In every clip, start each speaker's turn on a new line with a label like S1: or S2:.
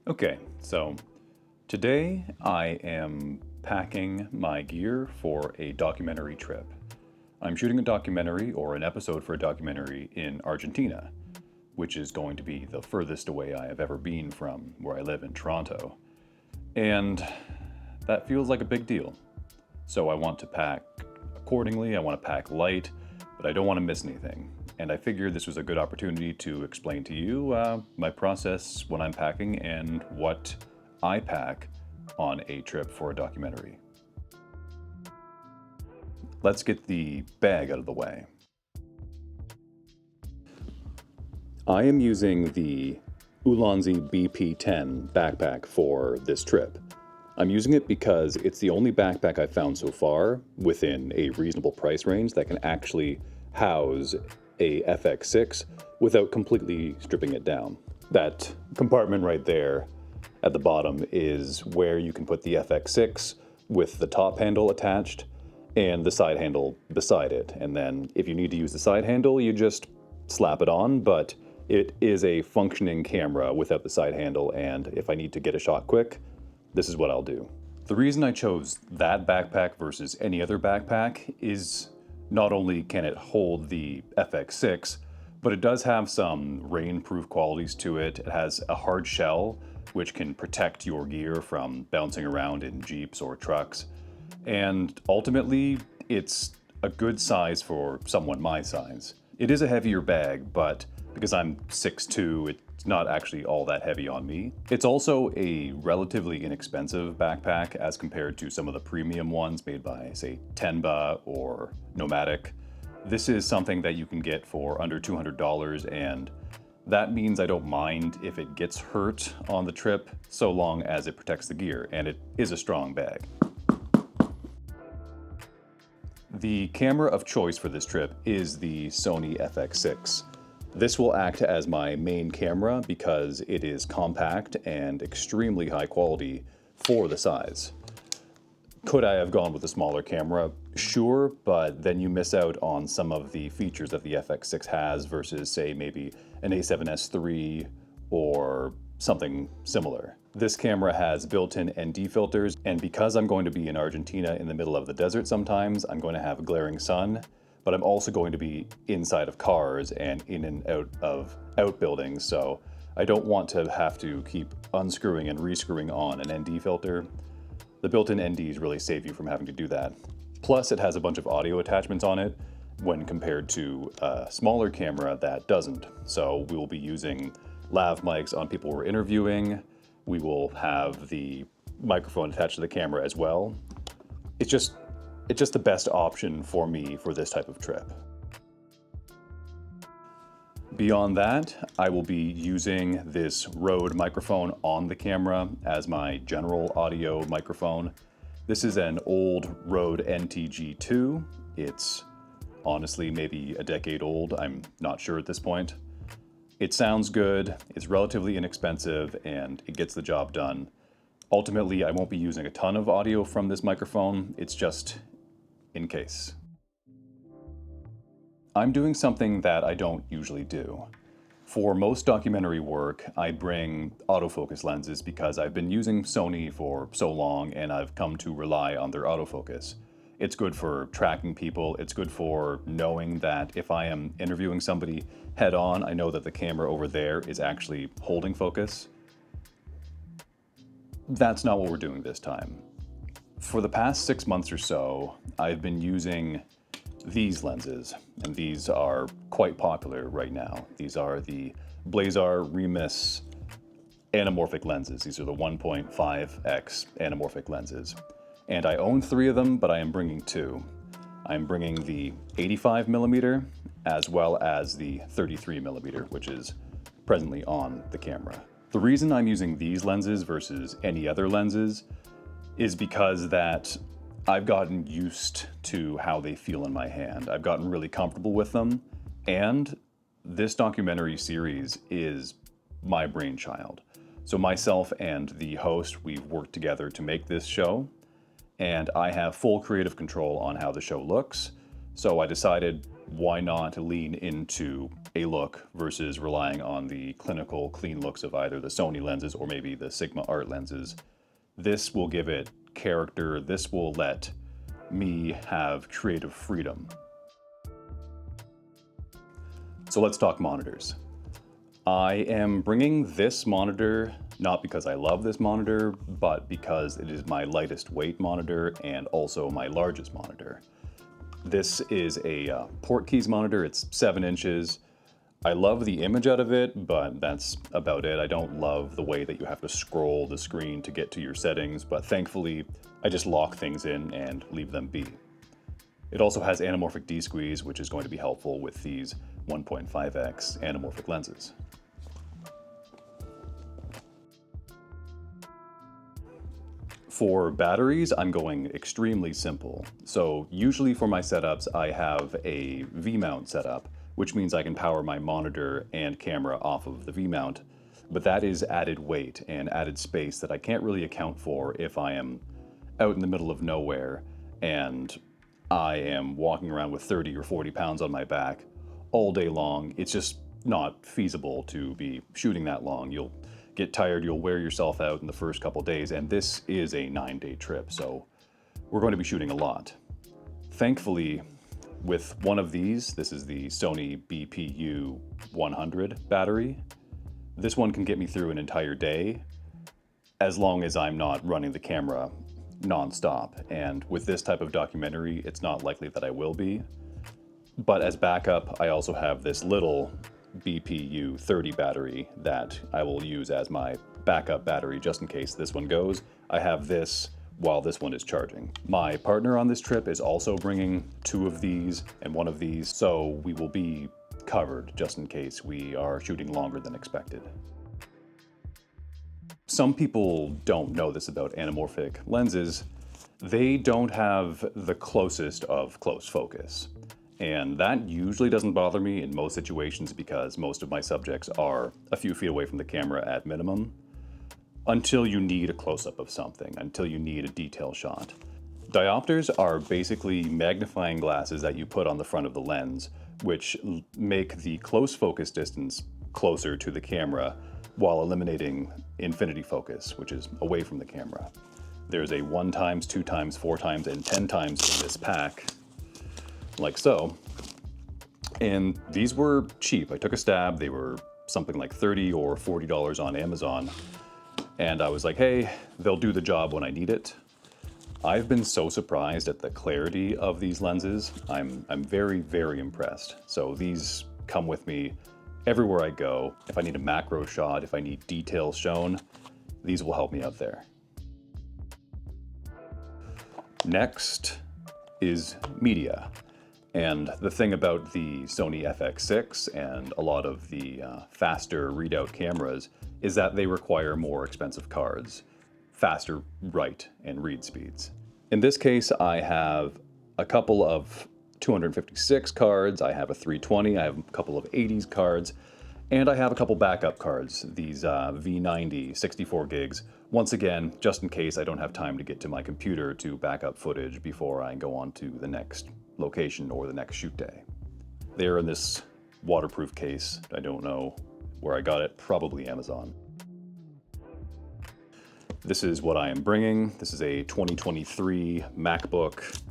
S1: Okay, so today I am packing my gear for a documentary trip. I'm shooting a documentary or an episode for a documentary in Argentina, which is going to be the furthest away I have ever been from where I live in Toronto. And that feels like a big deal. So I want to pack accordingly, I want to pack light, but I don't want to miss anything. And I figured this was a good opportunity to explain to you my process when I'm packing and what I pack on a trip for a documentary. Let's get the bag out of the way. I am using the Ulanzi BP10 backpack for this trip. I'm using it because it's the only backpack I've found so far within a reasonable price range that can actually house a FX6 without completely stripping it down. That compartment right there at the bottom is where you can put the FX6 with the top handle attached and the side handle beside it. And then if you need to use the side handle, you just slap it on, but it is a functioning camera without the side handle, and if I need to get a shot quick, this is what I'll do. The reason I chose that backpack versus any other backpack is not only can it hold the FX6, but it does have some rain-proof qualities to it. It has a hard shell, which can protect your gear from bouncing around in Jeeps or trucks. And ultimately, it's a good size for someone my size. It is a heavier bag, but because I'm 6'2", it's not actually all that heavy on me. It's also a relatively inexpensive backpack as compared to some of the premium ones made by, say, Tenba or Nomadic. This is something that you can get for under $200, and that means I don't mind if it gets hurt on the trip, so long as it protects the gear, and it is a strong bag. The camera of choice for this trip is the Sony FX6. This will act as my main camera because it is compact and extremely high quality for the size. Could I have gone with a smaller camera? Sure, but then you miss out on some of the features that the FX6 has versus, say, maybe an A7S III or something similar. This camera has built-in ND filters, and because I'm going to be in Argentina in the middle of the desert sometimes, I'm going to have glaring sun, but I'm also going to be inside of cars and in and out of outbuildings, so I don't want to have to keep unscrewing and rescrewing on an ND filter. The built-in NDs really save you from having to do that. Plus, it has a bunch of audio attachments on it when compared to a smaller camera that doesn't. So we will be using lav mics on people we're interviewing. We will have the microphone attached to the camera as well. It's just the best option for me for this type of trip. Beyond that, I will be using this Rode microphone on the camera as my general audio microphone. This is an old Rode NTG2. It's honestly maybe a decade old, I'm not sure at this point. It sounds good, it's relatively inexpensive, and it gets the job done. Ultimately, I won't be using a ton of audio from this microphone, it's just in case. I'm doing something that I don't usually do. For most documentary work, I bring autofocus lenses because I've been using Sony for so long and I've come to rely on their autofocus. It's good for tracking people, it's good for knowing that if I am interviewing somebody head on, I know that the camera over there is actually holding focus. That's not what we're doing this time. For the past 6 months or so, I've been using these lenses, and these are quite popular right now. These are the Blazar Remus anamorphic lenses. These are the 1.5x anamorphic lenses. And I own 3 of them, but I am bringing 2. I'm bringing the 85mm as well as the 33mm, which is presently on the camera. The reason I'm using these lenses versus any other lenses is because that I've gotten used to how they feel in my hand. I've gotten really comfortable with them, and this documentary series is my brainchild. So myself and the host, we've worked together to make this show, and I have full creative control on how the show looks. So I decided why not lean into a look versus relying on the clinical, clean looks of either the Sony lenses or maybe the Sigma Art lenses? This will give it character. This will let me have creative freedom. So let's talk monitors. I am bringing this monitor not because I love this monitor, but because it is my lightest weight monitor and also my largest monitor. This is a Portkeys monitor. It's 7 inches. I love the image out of it, but that's about it. I don't love the way that you have to scroll the screen to get to your settings, but thankfully I just lock things in and leave them be. It also has anamorphic D-squeeze, which is going to be helpful with these 1.5x anamorphic lenses. For batteries, I'm going extremely simple. So usually for my setups, I have a V-mount setup, which means I can power my monitor and camera off of the V-mount. But that is added weight and added space that I can't really account for if I am out in the middle of nowhere and I am walking around with 30 or 40 pounds on my back all day long. It's just not feasible to be shooting that long. You'll get tired, you'll wear yourself out in the first couple days, and this is a 9-day trip, so we're going to be shooting a lot. Thankfully, with one of these, this is the Sony BPU 100 battery, this one can get me through an entire day as long as I'm not running the camera non-stop. And with this type of documentary, it's not likely that I will be. But as backup, I also have this little BPU 30 battery that I will use as my backup battery just in case this one goes. I have this while this one is charging. My partner on this trip is also bringing 2 of these and 1 of these, so we will be covered just in case we are shooting longer than expected. Some people don't know this about anamorphic lenses. They don't have the closest of close focus. And that usually doesn't bother me in most situations because most of my subjects are a few feet away from the camera at minimum, until you need a close-up of something, until you need a detail shot. Diopters are basically magnifying glasses that you put on the front of the lens, which make the close focus distance closer to the camera while eliminating infinity focus, which is away from the camera. There's a 1 times, 2 times, 4 times, and 10 times in this pack, like so. And these were cheap. I took a stab. They were something like $30 or $40 on Amazon. And I was like, hey, they'll do the job when I need it. I've been so surprised at the clarity of these lenses. I'm very, very impressed. So these come with me everywhere I go. If I need a macro shot, if I need details shown, these will help me out there. Next is media. And the thing about the Sony FX6 and a lot of the faster readout cameras is that they require more expensive cards, faster write and read speeds. In this case, I have a couple of 256 cards, I have a 320, I have a couple of 80s cards, and I have a couple backup cards, these V90 64 gigs, once again, just in case I don't have time to get to my computer to back up footage before I go on to the next location or the next shoot day. They're in this waterproof case. I don't know where I got it, probably Amazon. This is what I am bringing. This is a 2023 MacBook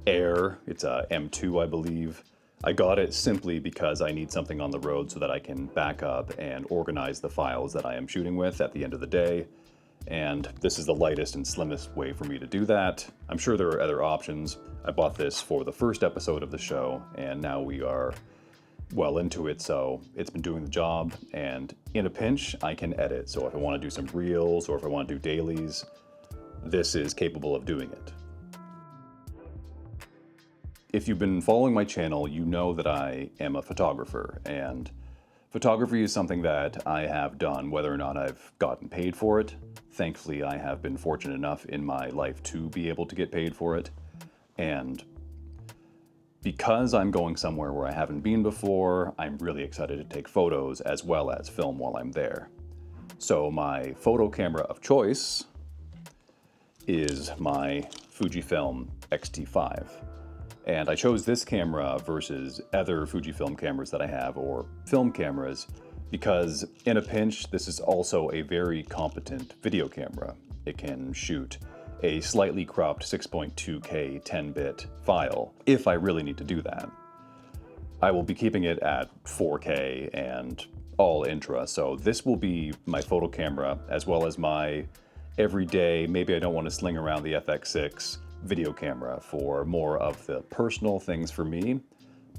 S1: Air. It's a M2, I believe. I got it simply because I need something on the road so that I can back up and organize the files that I am shooting with at the end of the day. And this is the lightest and slimmest way for me to do that. I'm sure there are other options. I bought this for the first episode of the show, and now we are well into it, so it's been doing the job. And in a pinch, I can edit. So if I want to do some reels or if I want to do dailies, this is capable of doing it. If you've been following my channel, you know that I am a photographer, and photography is something that I have done whether or not I've gotten paid for it. Thankfully, I have been fortunate enough in my life to be able to get paid for it. And because I'm going somewhere where I haven't been before, I'm really excited to take photos as well as film while I'm there. So my photo camera of choice is my Fujifilm X-T5. And I chose this camera versus other Fujifilm cameras that I have, or film cameras, because in a pinch, this is also a very competent video camera. It can shoot a slightly cropped 6.2K 10-bit file if I really need to do that. I will be keeping it at 4K and all intra, so this will be my photo camera as well as my everyday, maybe I don't want to sling around the FX6 video camera for more of the personal things for me,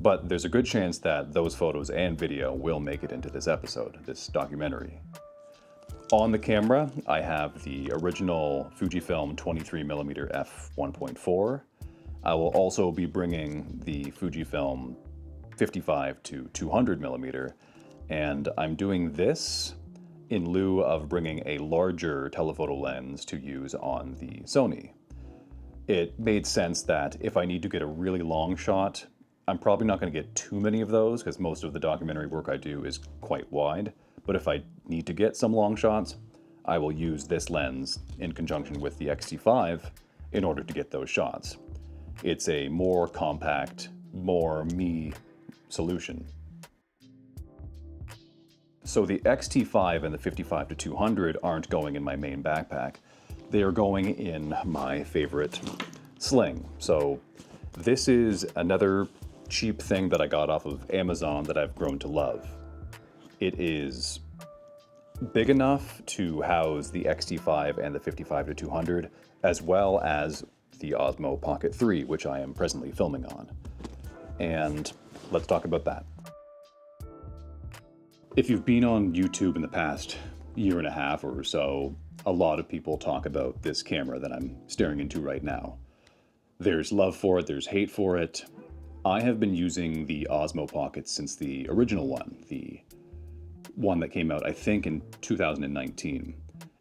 S1: but there's a good chance that those photos and video will make it into this episode, this documentary. On the camera, I have the original Fujifilm 23mm f1.4. I will also be bringing the Fujifilm 55 to 200mm, and I'm doing this in lieu of bringing a larger telephoto lens to use on the Sony. It made sense that if I need to get a really long shot, I'm probably not going to get too many of those because most of the documentary work I do is quite wide. But if I need to get some long shots, I will use this lens in conjunction with the X-T5 in order to get those shots. It's a more compact, more me solution. So the X-T5 and the 55 to 200 aren't going in my main backpack. They are going in my favorite sling. So this is another cheap thing that I got off of Amazon that I've grown to love. It is big enough to house the X-T5 and the 55 to 200, as well as the Osmo Pocket 3, which I am presently filming on. And let's talk about that. If you've been on YouTube in the past year and a half or so, a lot of people talk about this camera that I'm staring into right now. There's love for it, there's hate for it. I have been using the Osmo Pocket since the original one, the one that came out, I think, in 2019.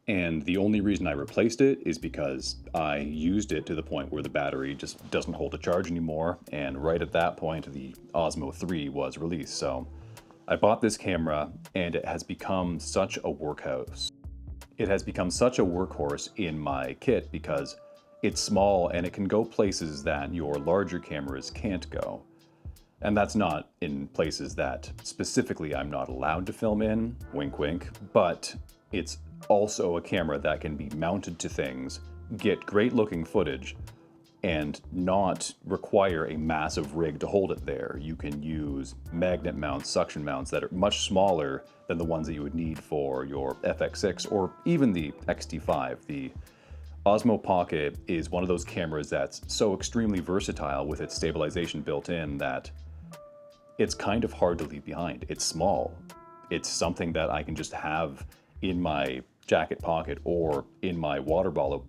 S1: And the only reason I replaced it is because I used it to the point where the battery just doesn't hold a charge anymore. And right at that point, the Osmo 3 was released. So I bought this camera and it has become such a workhorse. It has become such a workhorse in my kit because it's small and it can go places that your larger cameras can't go. And that's not in places that specifically I'm not allowed to film in, wink wink, but it's also a camera that can be mounted to things, get great looking footage, and not require a massive rig to hold it there. You can use magnet mounts, suction mounts that are much smaller than the ones that you would need for your FX6 or even the X-T5. The Osmo Pocket is one of those cameras that's so extremely versatile with its stabilization built in that it's kind of hard to leave behind. It's small. It's something that I can just have in my jacket pocket or in my water bottle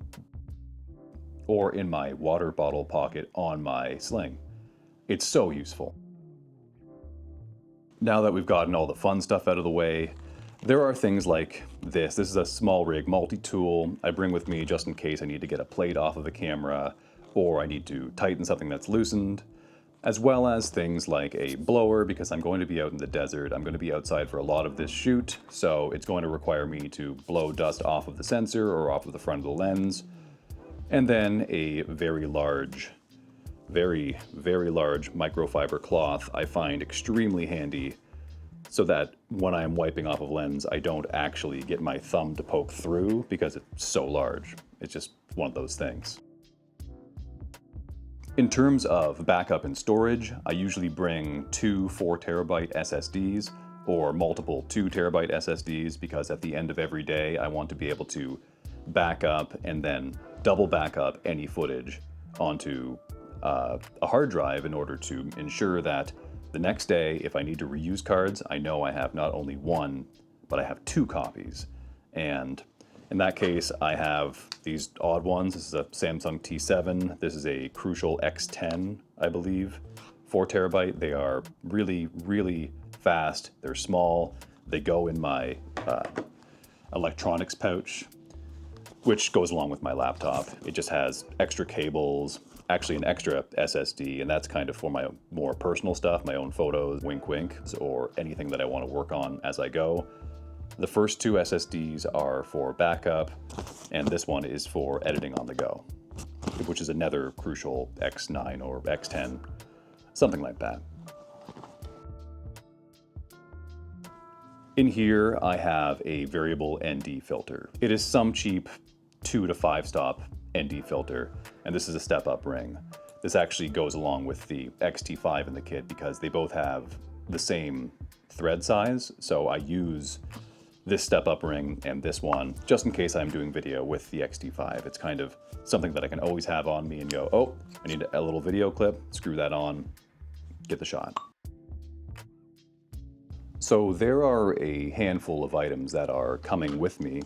S1: pocket on my sling. It's so useful. Now that we've gotten all the fun stuff out of the way, there are things like this. This is a small rig multi-tool I bring with me just in case I need to get a plate off of a camera or I need to tighten something that's loosened, as well as things like a blower because I'm going to be out in the desert. I'm going to be outside for a lot of this shoot, so it's going to require me to blow dust off of the sensor or off of the front of the lens. And then a very large microfiber cloth I find extremely handy so that when I'm wiping off of lens, I don't actually get my thumb to poke through because it's so large. It's just one of those things. In terms of backup and storage, I usually bring two 4TB SSDs or multiple 2TB SSDs because at the end of every day, I want to be able to back up and then double back up any footage onto a hard drive in order to ensure that the next day, if I need to reuse cards, I know I have not only one, but I have two copies. And in that case, I have these odd ones. This is a Samsung T7. This is a Crucial X10, I believe, 4TB. They are really, really fast. They're small. They go in my electronics pouch, which goes along with my laptop. It just has extra cables, actually an extra SSD, and that's kind of for my more personal stuff, my own photos, wink wink, or anything that I want to work on as I go. The first two SSDs are for backup, and this one is for editing on the go. which is another crucial X9 or X10, something like that. In here, I have a variable ND filter. It is some cheap 2 to 5 stop ND filter, and this is a step-up ring. This actually goes along with the XT5 in the kit because they both have the same thread size, so I use this step-up ring and this one just in case I'm doing video with the XT5. It's kind of something that I can always have on me and go, oh, I need a little video clip, screw that on, get the shot. So there are a handful of items that are coming with me,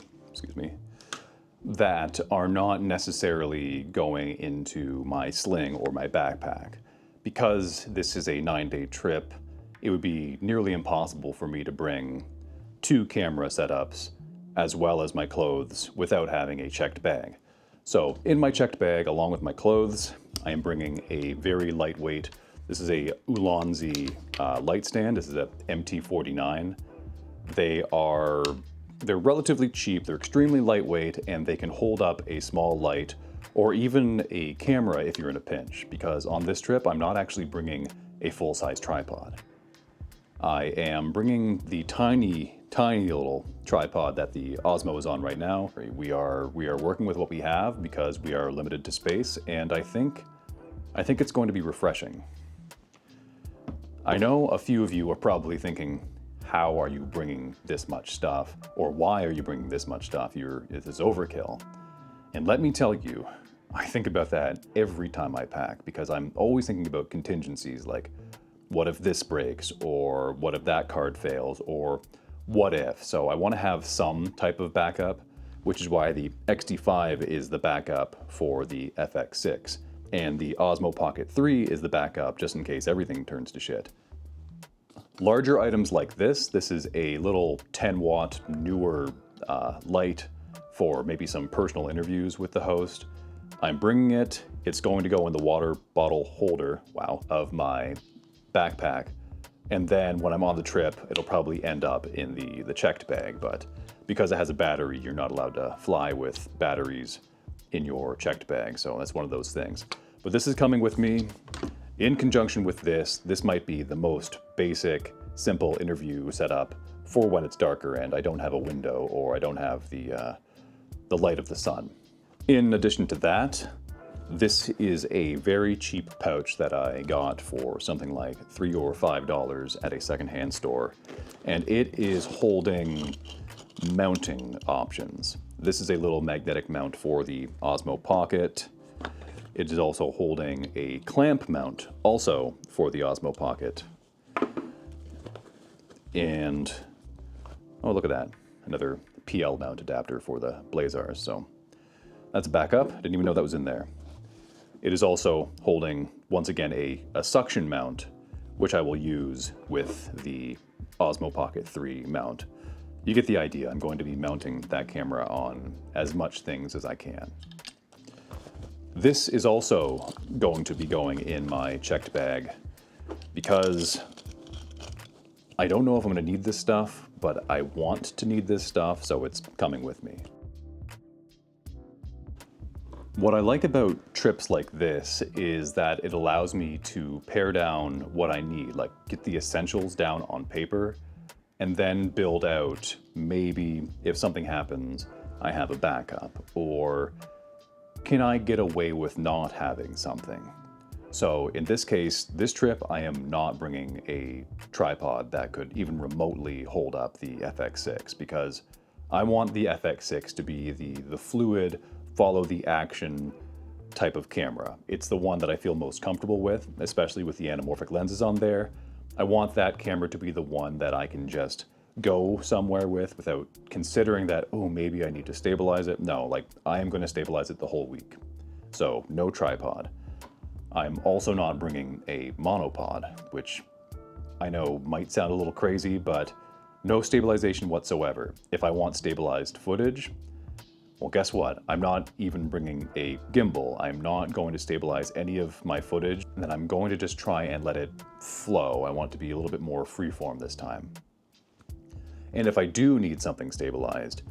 S1: that are not necessarily going into my sling or my backpack. Because this is a 9-day trip, it would be nearly impossible for me to bring 2 camera setups as well as my clothes without having a checked bag. So in my checked bag, along with my clothes, I am bringing a very lightweight, this is a Ulanzi light stand. This is a MT49. They're relatively cheap, they're extremely lightweight, and they can hold up a small light or even a camera if you're in a pinch, because on this trip, I'm not actually bringing a full-size tripod. I am bringing the tiny little tripod that the Osmo is on right now. We are working with what we have because we are limited to space, and I think it's going to be refreshing. I know a few of you are probably thinking, how are you bringing this much stuff? Or why are you bringing this much stuff? This is overkill. And let me tell you, I think about that every time I pack because I'm always thinking about contingencies like, what if this breaks? Or what if that card fails? Or what if? So I want to have some type of backup, which is why the XT5 is the backup for the FX6. And the Osmo Pocket 3 is the backup just in case everything turns to shit. Larger items like this is a little 10-watt newer light for maybe some personal interviews with the host. I'm bringing it. It's going to go in the water bottle holder, of my backpack. And then when I'm on the trip, it'll probably end up in the checked bag. But because it has a battery, you're not allowed to fly with batteries in your checked bag. So that's one of those things. But this is coming with me. In conjunction with this might be the most basic, simple interview setup for when it's darker and I don't have a window or I don't have the light of the sun. In addition to that, this is a very cheap pouch that I got for something like $3 or $5 at a secondhand store, and it is holding mounting options. This is a little magnetic mount for the Osmo Pocket. It is also holding a clamp mount, also for the Osmo Pocket. And, oh look at that, another PL mount adapter for the Blazars. So that's a backup, didn't even know that was in there. It is also holding, once again, a suction mount, which I will use with the Osmo Pocket 3 mount. You get the idea, I'm going to be mounting that camera on as much things as I can. This is also going to be going in my checked bag because I don't know if I'm going to need this stuff, but I want to need this stuff, so it's coming with me. What I like about trips like this is that it allows me to pare down what I need, like get the essentials down on paper, and then build out, maybe if something happens, I have a backup, or can I get away with not having something? So in this case, this trip, I am not bringing a tripod that could even remotely hold up the FX6 because I want the FX6 to be the fluid, follow the action type of camera. It's the one that I feel most comfortable with, especially with the anamorphic lenses on there. I want that camera to be the one that I can just go somewhere with without considering that, oh, maybe I need to stabilize it. No, like I am going to stabilize it the whole week. So no tripod. I'm also not bringing a monopod, which I know might sound a little crazy, but no stabilization whatsoever. If I want stabilized footage, well, guess what? I'm not even bringing a gimbal. I'm not going to stabilize any of my footage, and then I'm going to just try and let it flow. I want it to be a little bit more freeform this time. And if I do need something stabilized,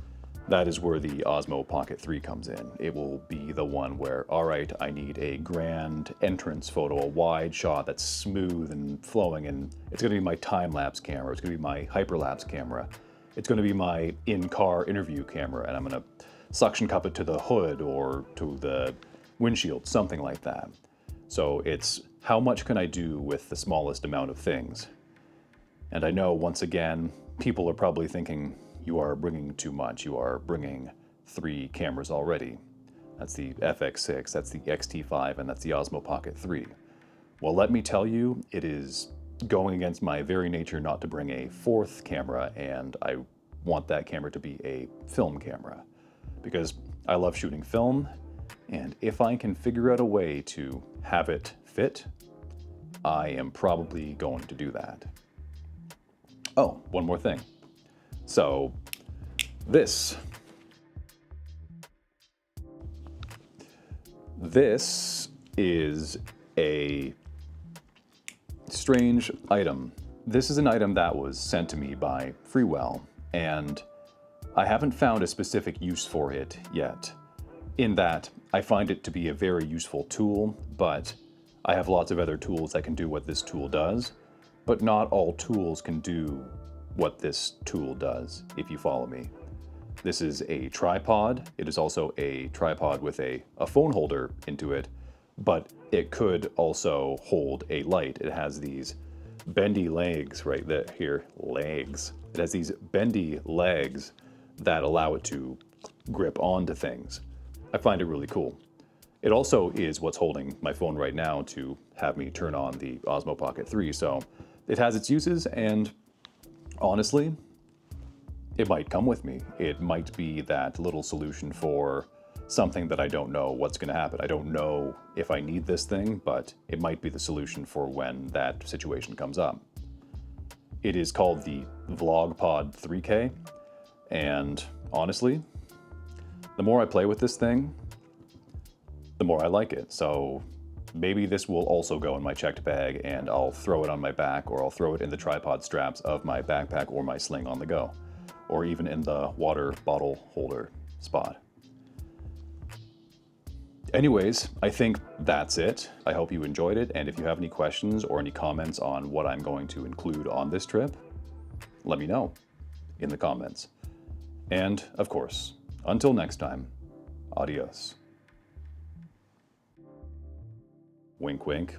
S1: That is where the Osmo Pocket 3 comes in. It will be the one where, all right, I need a grand entrance photo, a wide shot that's smooth and flowing, and it's gonna be my time-lapse camera, it's gonna be my hyperlapse camera, it's gonna be my in-car interview camera, and I'm gonna suction cup it to the hood or to the windshield, something like that. So it's how much can I do with the smallest amount of things? And I know, once again, people are probably thinking, you are bringing too much. You are bringing 3 cameras already. That's the FX6, that's the X-T5, and that's the Osmo Pocket 3. Well, let me tell you, it is going against my very nature not to bring a 4th camera, and I want that camera to be a film camera. Because I love shooting film, and if I can figure out a way to have it fit, I am probably going to do that. Oh, one more thing. So, this is a strange item. This is an item that was sent to me by Freewell, and I haven't found a specific use for it yet. In that, I find it to be a very useful tool, but I have lots of other tools that can do what this tool does, but not all tools can do what this tool does, if you follow me. This is a tripod. It is also a tripod with a phone holder into it, but it could also hold a light. It has these bendy legs right there, here, legs. It has these bendy legs that allow it to grip onto things. I find it really cool. It also is what's holding my phone right now to have me turn on the Osmo Pocket 3, so it has its uses, and honestly, it might come with me. It might be that little solution for something that I don't know what's going to happen. I don't know if I need this thing, but it might be the solution for when that situation comes up. It is called the VlogPod 3K, and honestly, the more I play with this thing, the more I like it. So maybe this will also go in my checked bag, and I'll throw it on my back, or I'll throw it in the tripod straps of my backpack or my sling on the go, or even in the water bottle holder spot. Anyways, I think that's it. I hope you enjoyed it, and if you have any questions or any comments on what I'm going to include on this trip, let me know in the comments. And, of course, until next time, adios. Wink, wink.